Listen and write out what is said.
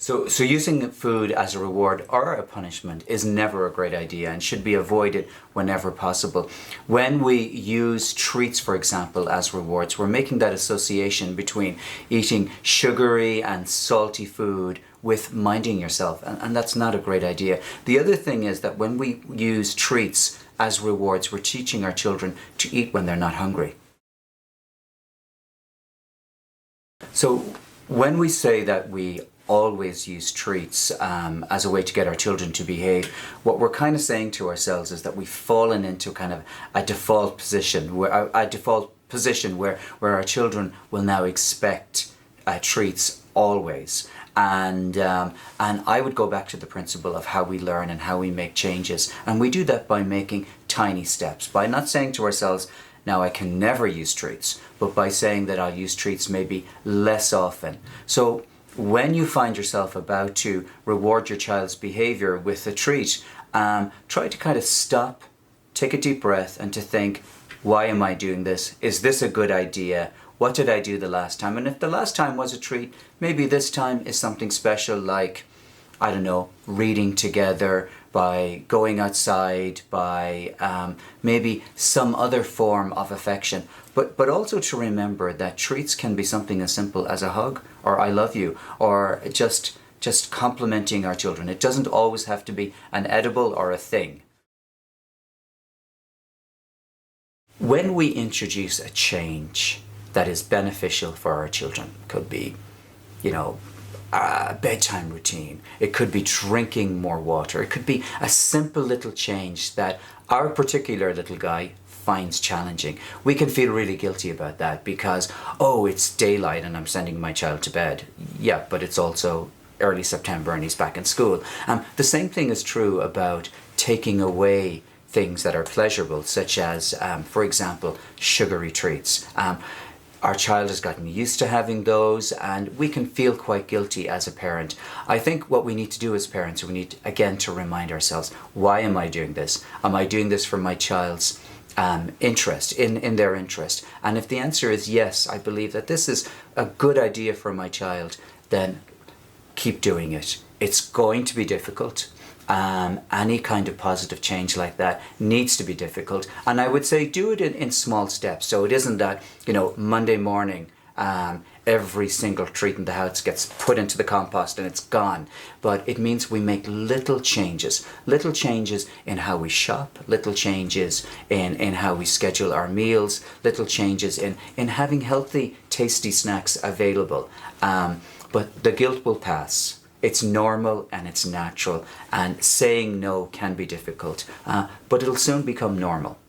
So using food as a reward or a punishment is never a great idea and should be avoided whenever possible. When we use treats, for example, as rewards, we're making that association between eating sugary and salty food with minding yourself, and that's not a great idea. The other thing is that when we use treats as rewards, we're teaching our children to eat when they're not hungry. So when we say that we always use treats as a way to get our children to behave, what we're kind of saying to ourselves is that we've fallen into kind of a default position where our children will now expect treats always. And I would go back to the principle of how we learn and how we make changes, and we do that by making tiny steps, by not saying to ourselves, now I can never use treats, but by saying that I'll use treats maybe less often. So when you find yourself about to reward your child's behavior with a treat, try to kind of stop, take a deep breath, and to think, why am I doing this? Is this a good idea? What did I do the last time? And if the last time was a treat, maybe this time is something special, like, I don't know, reading together, by going outside, by maybe some other form of affection. But also to remember that treats can be something as simple as a hug, or I love you, or just complimenting our children. It doesn't always have to be an edible or a thing. When we introduce a change that is beneficial for our children, could be, a bedtime routine, it could be drinking more water, it could be a simple little change that our particular little guy finds challenging. We can feel really guilty about that because, oh, it's daylight and I'm sending my child to bed. Yeah, but it's also early September and he's back in school. The same thing is true about taking away things that are pleasurable, such as, for example, sugary treats. Our child has gotten used to having those, and we can feel quite guilty as a parent. I think what we need to do as parents, we need, again, to remind ourselves, why am I doing this? Am I doing this for my child's interest, in their interest? And if the answer is yes, I believe that this is a good idea for my child, then keep doing it. It's going to be difficult. Any kind of positive change like that needs to be difficult, and I would say do it in small steps. So it isn't that Monday morning every single treat in the house gets put into the compost and it's gone, but it means we make little changes in how we shop, little changes in how we schedule our meals, little changes in having healthy, tasty snacks available. But the guilt will pass. It's normal and it's natural, and saying no can be difficult, but it'll soon become normal.